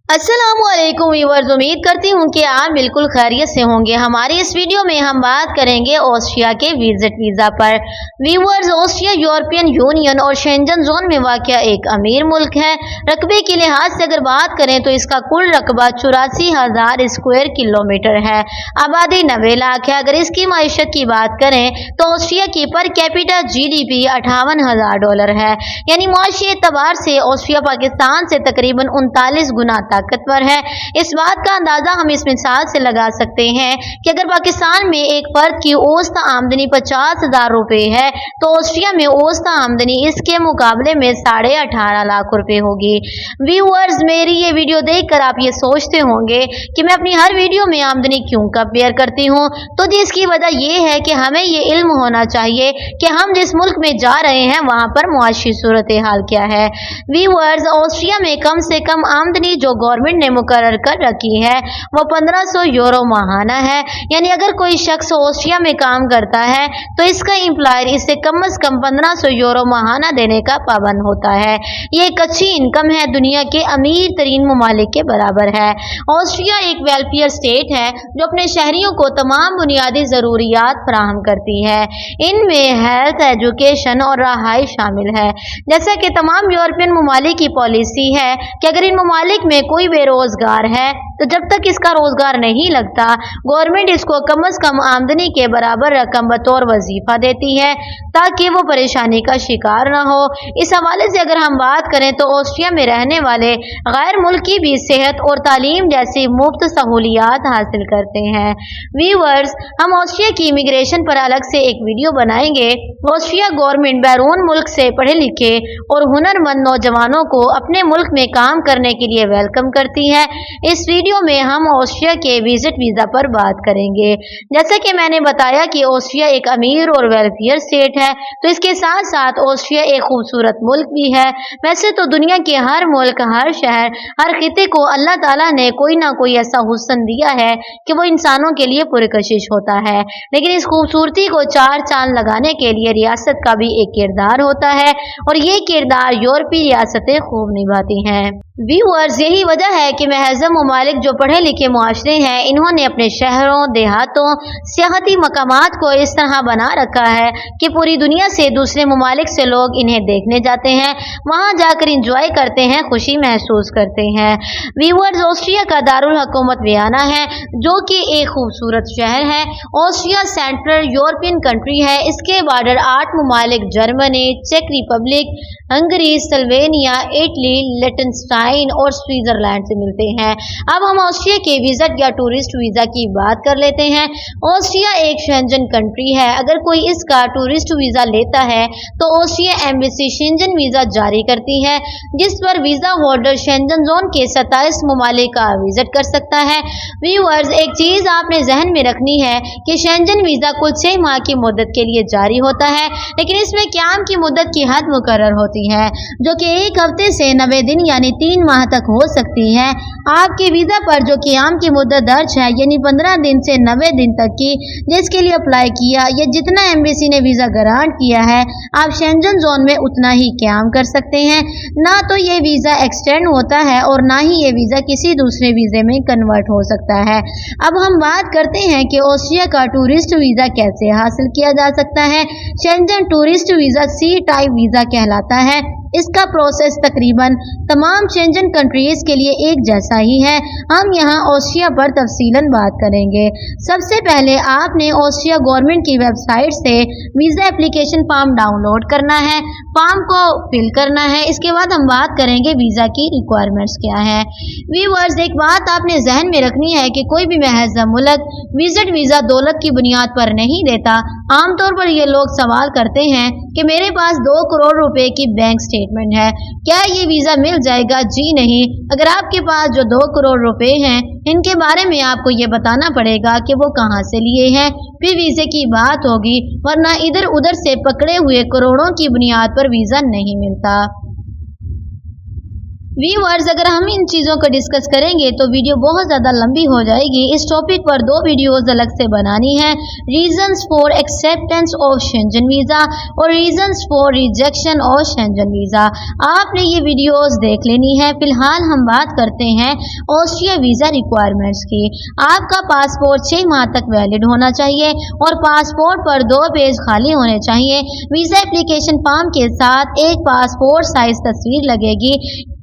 अस्सलामुअलैकुम व्यूअर्स, उम्मीद करती हूँ कि आप बिल्कुल खैरियत से होंगे। हमारी इस वीडियो में हम बात करेंगे ऑस्ट्रिया के विजिट वीज़ा पर। व्यूअर्स, ऑस्ट्रिया यूरोपियन यूनियन और शेंजन जोन में वाक़या एक अमीर मुल्क है। रकबे के लिहाज से अगर बात करें तो इसका कुल रकबा 84,000 स्क्वायर किलोमीटर है। आबादी 90 लाख है। अगर इसकी माइशत की बात करें तो ऑस्ट्रिया की पर कैपिटा GDP $58,000 है। यानी मुआशी एतबार से ऑस्ट्रिया पाकिस्तान से तकरीबन 39 गुना ताकतवर है। इस बात का अंदाजा हम इस मिसाल से लगा सकते हैं कि अगर पाकिस्तान में एक फर्द की औसत आमदनी 50,000 रुपए है तो ऑस्ट्रिया में औसत आमदनी इसके मुकाबले में 18.5 लाख रुपए होगी। व्यूअर्स, मेरी ये वीडियो देखकर आप ये सोचते होंगे कि मैं अपनी हर वीडियो में आमदनी क्यों कंपेयर करती हूँ, तो जी इसकी वजह ये है कि हमें ये इल्म होना चाहिए कि हम जिस मुल्क में जा रहे हैं वहाँ पर मुआशी सूरत हाल क्या है। व्यूअर्स, ऑस्ट्रिया में कम से कम आमदनी जो गवर्नमेंट ने मुकर्रर कर रखी है वो 1500 यूरो माहाना है। यानी अगर कोई शख्स ऑस्ट्रिया में काम करता है तो इसका एम्प्लॉयर इसे कम से कम 1500 यूरो माहाना देने का पाबंद होता है। ये एक अच्छी इनकम है, दुनिया के अमीर तरीन ममालिक के बराबर है। ऑस्ट्रिया एक वेलफेयर स्टेट है जो अपने शहरियों को तमाम बुनियादी ज़रूरियात फराहम करती है। इनमें हेल्थ, एजुकेशन और रहाइश शामिल है। जैसा कि तमाम यूरोपियन ममालिक की पॉलिसी है कि अगर इन ममालिक में कोई बेरोजगार है तो जब तक इसका रोजगार नहीं लगता गवर्नमेंट इसको कम से कम आमदनी के बराबर रकम बतौर वजीफा देती है ताकि वो परेशानी का शिकार ना हो। इस हवाले से अगर हम बात करें तो ऑस्ट्रिया में रहने वाले गैर मुल्की भी सेहत और तालीम जैसी मुफ्त सहूलियात हासिल करते हैं। व्यूअर्स, हम ऑस्ट्रिया की इमिग्रेशन पर अलग से एक वीडियो बनाएंगे। ऑस्ट्रिया गवर्नमेंट बैरून मुल्क से पढ़े लिखे और हुनरमंद नौजवानों को अपने मुल्क में काम करने के लिए वेलकम करती है। इस वीडियो में हम ऑस्ट्रिया के विजिट वीज़ा पर बात करेंगे। जैसा कि मैंने बताया कि ऑस्ट्रिया एक अमीर और वेलफेयर स्टेट है, तो इसके साथ साथ ऑस्ट्रिया एक खूबसूरत मुल्क भी है। वैसे तो दुनिया के हर मुल्क, हर शहर, हर खिते को अल्लाह ताला ने कोई ना कोई ऐसा हुस्न दिया है कि वो इंसानों के लिए पुरकशिश होता है, लेकिन इस खूबसूरती को चार चांद लगाने के लिए रियासत का भी एक किरदार होता है और ये किरदार यूरोपीय रियासतें खूब निभाती हैं। व्यूअर्स, यही वजह है कि महज़ब ममालिक जो पढ़े लिखे मुआशरे हैं इन्होंने अपने शहरों, देहातों, सियाहती मकामात को इस तरह बना रखा है कि पूरी दुनिया से, दूसरे ममालिक से लोग इन्हें देखने जाते हैं, वहां जाकर इंजॉय करते हैं, खुशी महसूस करते हैं। व्यूअर्स, ऑस्ट्रिया का दारुल हुकूमत वियना है जो कि एक खूबसूरत शहर है। ऑस्ट्रिया सेंट्रल यूरोपियन कंट्री है। इसके बॉर्डर 8 ममालिक जर्मनी, चेक रिपब्लिक, हंगरी, स्लोवेनिया, इटली, लिechtenstein और स्विट्जरलैंड से मिलते हैं। अब हम ऑस्ट्रिया के विजिट या टूरिस्ट वीज़ा की बात कर लेते हैं। ऑस्ट्रिया एक शेंजन कंट्री है। अगर कोई इसका टूरिस्ट वीज़ा लेता है तो ऑस्ट्रिया एम्बेसी शेंजन वीज़ा जारी करती है जिस पर वीज़ा होल्डर शेंजन जोन के 27 ममालिक का विजिट कर सकता है। व्यूअर्स, एक चीज़ आपने जहन में रखनी है कि शेंजन वीज़ा कुल 6 माह की मुद्दत के लिए जारी होता है, लेकिन इसमें क़याम की मुद्दत की हद मुकर्रर होती है जो कि 1 हफ्ते से 90 दिन यानी 3 माह तक हो सकती है। आपके वीज़ा पर जो क़याम की मुद्दत दर्ज है यानी 15 दिन से 90 दिन तक की, जिसके लिए अप्लाई किया या जितना एम्बेसी ने वीज़ा ग्रांट किया है, आप शेंजन जोन में उतना ही क़याम कर सकते हैं। ना तो ये वीज़ा एक्सटेंड होता है और ना ही ये वीज़ा किसी दूसरे वीज़े में कन्वर्ट हो सकता है। अब हम बात करते हैं कि ऑस्ट्रिया का टूरिस्ट वीज़ा कैसे हासिल किया जा सकता है। Schengen tourist visa C type visa कहलाता है। इसका प्रोसेस तकरीबन तमाम शेंजन कंट्रीज के लिए एक जैसा ही है। हम यहाँ ऑस्ट्रिया पर तफसीलन बात करेंगे। सबसे पहले आपने ऑस्ट्रिया गवर्नमेंट की वेबसाइट से वीज़ा एप्लीकेशन फॉर्म डाउनलोड करना है, फॉर्म को फिल करना है। इसके बाद हम बात करेंगे वीज़ा की रिक्वायरमेंट्स क्या है। व्यूअर्स, एक बात आपने जहन में रखनी है कि कोई भी महज़ब मुल्क विजिट वीज़ा दौलत की बुनियाद पर नहीं देता। आमतौर पर ये लोग सवाल करते हैं कि मेरे पास 2 करोड़ रुपए की बैंक स्टेटमेंट है, क्या ये वीज़ा मिल जाएगा? जी नहीं। अगर आपके पास जो 2 करोड़ रुपए हैं इनके बारे में आपको ये बताना पड़ेगा कि वो कहाँ से लिए हैं, फिर वीज़े की बात होगी, वरना इधर उधर से पकड़े हुए करोड़ों की बुनियाद पर वीज़ा नहीं मिलता। व्यूअर्स, अगर हम इन चीज़ों को डिस्कस करेंगे तो वीडियो बहुत ज़्यादा लंबी हो जाएगी। इस टॉपिक पर 2 वीडियोस अलग से बनानी है, reasons for acceptance of Schengen visa और reasons for rejection of Schengen visa. आपने ये वीडियोस देख लेनी है। फिलहाल हम बात करते हैं ऑस्ट्रिया वीज़ा रिक्वायरमेंट्स की। आपका पासपोर्ट 6 माह तक वैलिड होना चाहिए और पासपोर्ट पर 2 पेज खाली होने चाहिए। वीज़ा एप्लीकेशन फॉर्म के साथ एक पासपोर्ट साइज तस्वीर लगेगी।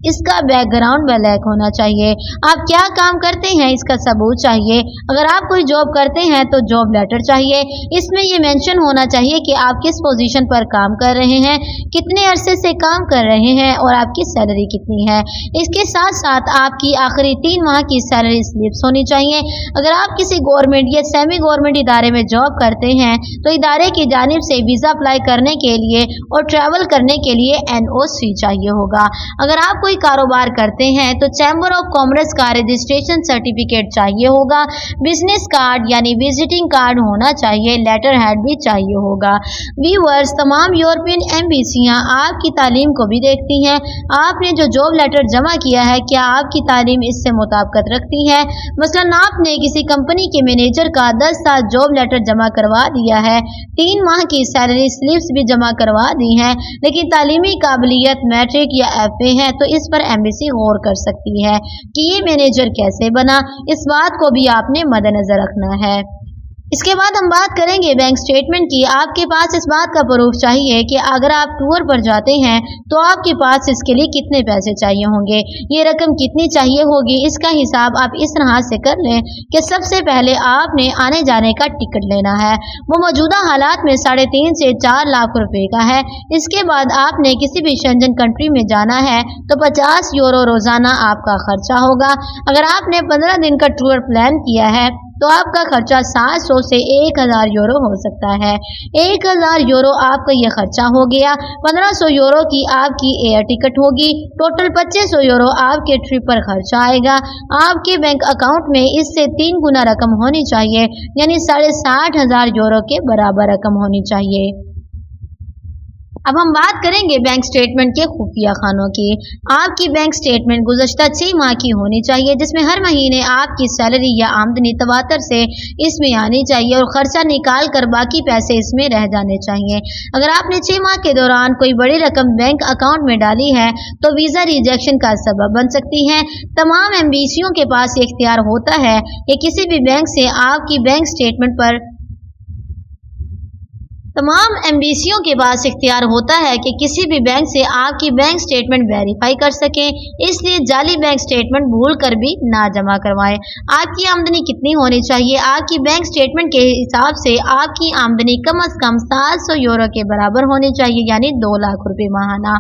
इसका बैकग्राउंड ब्लैक होना चाहिए। आप क्या काम करते हैं इसका सबूत चाहिए। अगर आप कोई जॉब करते हैं तो जॉब लेटर चाहिए। इसमें ये मेंशन होना चाहिए कि आप किस पोजीशन पर काम कर रहे हैं, कितने अरसे से काम कर रहे हैं और आपकी सैलरी कितनी है। इसके साथ साथ आपकी आखिरी 3 माह की सैलरी स्लिप्स होनी चाहिए। अगर आप किसी गवर्नमेंट या सेमी गवर्नमेंट इदारे में जॉब करते हैं तो इदारे की जानिब से वीज़ा अप्लाई करने के लिए और ट्रैवल करने के लिए NOC चाहिए होगा। अगर आप कारोबार करते हैं तो चैम्बर ऑफ कॉमर्स का रजिस्ट्रेशन सर्टिफिकेट चाहिए होगा। बिजनेस कार्ड यानी विजिटिंग कार्ड होना चाहिए। लेटर हेड भी चाहिए होगा। व्यूअर्स, तमाम यूरोपियन एम्बेसियां आपकी तालीम को भी देखती हैं। आपने जो जॉब लेटर जमा किया है, क्या आपकी तालीम इससे मुताबिकत रखती है। मसलन आपने किसी कंपनी के मैनेजर का 10 साल जॉब लेटर जमा करवा दिया है, 3 माह की सैलरी स्लिप्स भी जमा करवा दी हैं, लेकिन तालीमी काबिलियत मैट्रिक या FA है तो इस पर एम्बेसी गौर कर सकती है कि ये मैनेजर कैसे बना। इस बात को भी आपने मद्देनजर रखना है। इसके बाद हम बात करेंगे बैंक स्टेटमेंट की। आपके पास इस बात का प्रूफ चाहिए कि अगर आप टूर पर जाते हैं तो आपके पास इसके लिए कितने पैसे चाहिए होंगे, ये रकम कितनी चाहिए होगी। इसका हिसाब आप इस तरह से कर लें कि सबसे पहले आपने आने जाने का टिकट लेना है, वो मौजूदा हालात में 3.5 से 4 लाख रुपए का है। इसके बाद आपने किसी भी शेंजन कंट्री में जाना है तो 50 यूरो रोजाना आपका खर्चा होगा। अगर आपने 15 दिन का टूर प्लान किया है तो आपका खर्चा 700 से 1000 यूरो हो सकता है। 1000 यूरो आपका यह खर्चा हो गया। 1500 यूरो की आपकी एयर टिकट होगी। टोटल 2500 यूरो आपके ट्रिप पर खर्चा आएगा। आपके बैंक अकाउंट में इससे 3 गुना रकम होनी चाहिए, यानी 60,500 यूरो के बराबर रकम होनी चाहिए। अब हम बात करेंगे बैंक स्टेटमेंट के खुफिया खानों की। आपकी बैंक स्टेटमेंट गुज़श्ता 6 माह की होनी चाहिए, जिसमें हर महीने आपकी सैलरी या आमदनी तवातर से इसमें आनी चाहिए और खर्चा निकाल कर बाकी पैसे इसमें रह जाने चाहिए। अगर आपने 6 माह के दौरान कोई बड़ी रकम बैंक अकाउंट में डाली है तो वीज़ा रिजेक्शन का सबब बन सकती है। तमाम एम्बेसियों के पास ये इख्तियार होता है कि किसी भी बैंक से आपकी बैंक स्टेटमेंट पर किसी भी बैंक से आपकी बैंक स्टेटमेंट वेरीफाई कर सकें, इसलिए जाली बैंक स्टेटमेंट भूल कर भी ना जमा करवाएं। आपकी आमदनी कितनी होनी चाहिए। आपकी बैंक स्टेटमेंट के हिसाब से आपकी आमदनी कम से कम 700 यूरो के बराबर होनी चाहिए, यानी 2 लाख रुपए माहाना।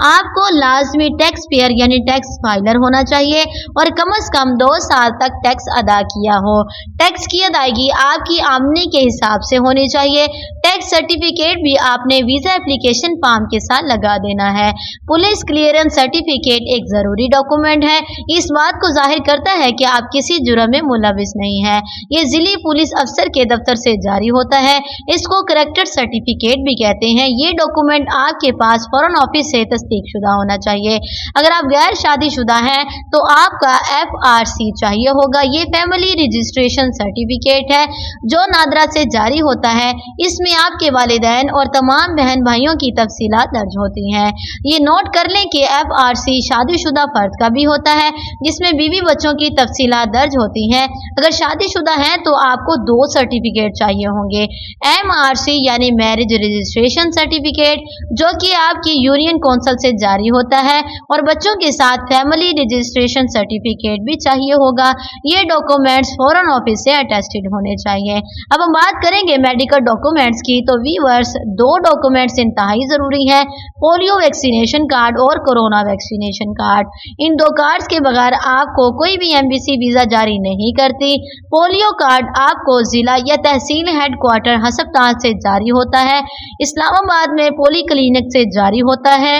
आपको लाजमी टैक्स पेयर यानी टैक्स फाइलर होना चाहिए और कम से कम 2 साल तक टैक्स अदा किया हो। टैक्स की अदायगी आपकी आमदनी के हिसाब से होनी चाहिए। टैक्स सर्टिफिकेट भी आपने वीजा एप्लीकेशन फॉर्म के साथ लगा देना है। पुलिस क्लियरेंस सर्टिफिकेट एक जरूरी डॉक्यूमेंट है। इस बात को जाहिर करता है कि आप किसी जुर्म में मुलविस नहीं है। ये जिली पुलिस अफसर के दफ्तर से जारी होता है। इसको करेक्टर सर्टिफिकेट भी कहते हैं। ये डॉक्यूमेंट आपके पास फॉरेन ऑफिस से तस्दीक शुदा होना चाहिए। अगर आप गैर शादीशुदा हैं तो आपका FRC चाहिए होगा। ये फैमिली रजिस्ट्रेशन सर्टिफिकेट है जो नादरा से जारी होता है। इसमें आपके वालिदैन और तमाम बहन भाइयों की तफसीलात दर्ज होती हैं। ये नोट कर लें कि FRC शादीशुदा फर्द का भी होता है, जिसमें बीवी बच्चों की तफसीलात दर्ज होती हैं। अगर शादीशुदा हैं तो आपको 2 सर्टिफिकेट चाहिए होंगे। MRC यानी मैरिज रजिस्ट्रेशन सर्टिफिकेट, जो कि आपकी यूनियन काउंसिल से जारी होता है, और बच्चों के साथ फैमिली रजिस्ट्रेशन सर्टिफिकेट भी चाहिए होगा। ये डॉक्यूमेंट्स फॉरेन ऑफिस से अटेस्टेड होने चाहिए। अब हम बात करेंगे मेडिकल डॉक्यूमेंट्स की। तो व्यूअर्स, 2 डॉक्यूमेंट्स इंतहाई जरूरी है, पोलियो वैक्सीनेशन कार्ड और कोरोना वैक्सीनेशन कार्ड। इन 2 कार्ड्स के बगैर आपको कोई भी एम्बेसी वीजा जारी नहीं करती। पोलियो कार्ड आपको जिला या तहसील हेडक्वार्टर हस्पताल से जारी होता है। इस्लामाबाद में पोली क्लिनिक से जारी होता है।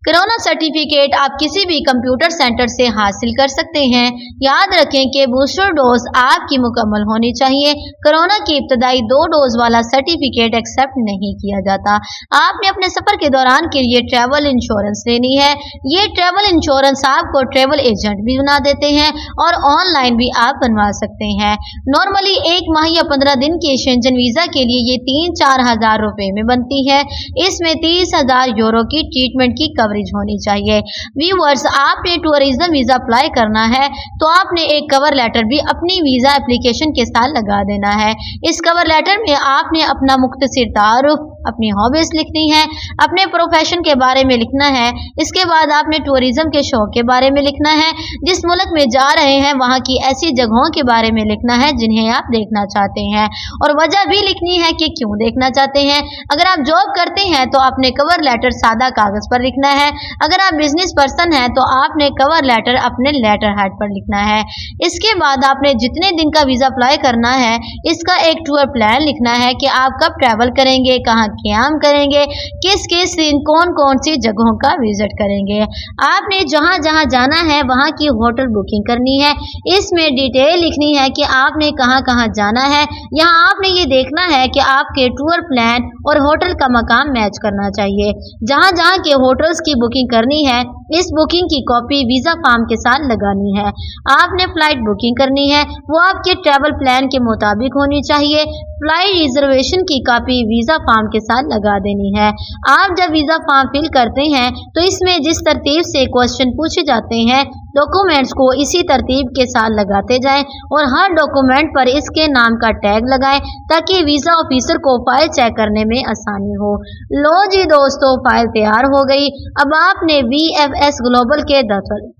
कोरोना सर्टिफिकेट आप किसी भी कंप्यूटर सेंटर से हासिल कर सकते हैं। याद रखें कि बूस्टर डोज आपकी मुकम्मल होनी चाहिए। कोरोना की इब्तदाई 2 डोज वाला सर्टिफिकेट एक्सेप्ट नहीं किया जाता। आपने अपने सफर के दौरान के लिए ट्रैवल इंश्योरेंस लेनी है। ये ट्रैवल इंश्योरेंस आपको ट्रैवल एजेंट भी बना देते हैं और ऑनलाइन भी आप बनवा सकते हैं। नॉर्मली 1 माह या 15 दिन के शेंजन वीजा के लिए ये 3-4 हजार रुपए में बनती है। इसमें 30,000 यूरो की ट्रीटमेंट की कवरेज होनी चाहिए। व्यूअर्स, आपने टूरिज्म वीजा अप्लाई करना है तो आपने एक कवर लेटर भी अपनी वीजा एप्लीकेशन के साथ लगा देना है। इस कवर लेटर में आपने अपना मुख्तसर तारुफ, अपनी हॉबीज लिखनी है, अपने प्रोफेशन के बारे में लिखना है। इसके बाद आपने टूरिज्म के शौक के बारे में लिखना है। जिस मुल्क में जा रहे हैं वहां की ऐसी जगहों के बारे में लिखना है जिन्हें आप देखना चाहते हैं और वजह भी लिखनी है कि क्यों देखना चाहते हैं। अगर आप जॉब करते हैं तो आपने कवर लेटर सादा कागज पर लिखना है। अगर आप बिजनेस पर्सन हैं तो आपने कवर लेटर अपने लेटर हेड पर लिखना है। इसके बाद आपने जितने दिन का वीजा अप्लाई करना है इसका एक टूर प्लान लिखना है कि आप कब ट्रैवल करेंगे, कहाँ क़याम करेंगे, किस किस दिन कौन कौन सी जगहों का विजिट करेंगे। आपने जहाँ जहाँ जाना है वहाँ की होटल बुकिंग करनी है। इसमें डिटेल लिखनी है कि आपने कहाँ कहाँ जाना है। यहाँ आपने ये देखना है कि आपके टूर प्लान और होटल का मकाम मैच करना चाहिए। जहाँ जहाँ के होटल्स की बुकिंग करनी है इस बुकिंग की कॉपी वीजा फॉर्म के साथ लगानी है। आपने फ्लाइट बुकिंग करनी है, वो आपके ट्रैवल प्लान के मुताबिक होनी चाहिए। फ्लाइट रिजर्वेशन की कॉपी वीजा फॉर्म के साथ लगा देनी है। आप जब वीजा फॉर्म फिल करते हैं तो इसमें जिस तरतीब से क्वेश्चन पूछे जाते हैं डॉक्यूमेंट्स को इसी तरतीब के साथ लगाते जाएं और हर डॉक्यूमेंट पर इसके नाम का टैग लगाएं ताकि वीजा ऑफिसर को फाइल चेक करने में आसानी हो। लो जी दोस्तों, फाइल तैयार हो गई। अब आपने VFS ग्लोबल के दफ्तर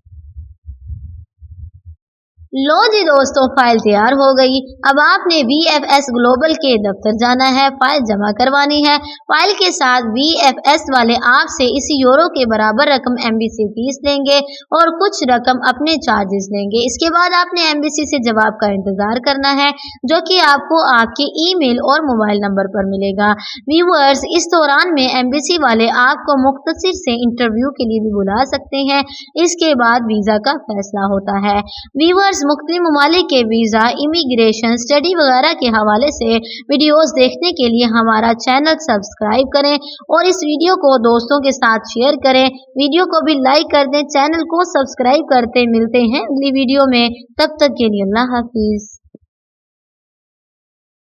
फाइल तैयार हो गई। अब आपने VFS ग्लोबल के दफ्तर जाना है, फाइल जमा करवानी है। फाइल के साथ VFS वाले आपसे इसी यूरो के बराबर रकम एम्बेसी फीस लेंगे और कुछ रकम अपने चार्जेस लेंगे। इसके बाद आपने एम्बेसी से जवाब का इंतजार करना है जो कि आपको आपके ईमेल और मोबाइल नंबर पर मिलेगा। व्यूअर्स, इस दौरान में एम्बेसी वाले आपको मुख्तसर से इंटरव्यू के लिए भी बुला सकते हैं। इसके बाद वीजा का फैसला होता है। व्यूअर्स, मुख्तलिफ ममालिक के वीज़ा, इमिग्रेशन, स्टडी वगैरह के हवाले से वीडियोस देखने के लिए हमारा चैनल सब्सक्राइब करें और इस वीडियो को दोस्तों के साथ शेयर करें। वीडियो को भी लाइक कर दें, चैनल को सब्सक्राइब करते। मिलते हैं अगली वीडियो में, तब तक के लिए अल्लाह हाफिज।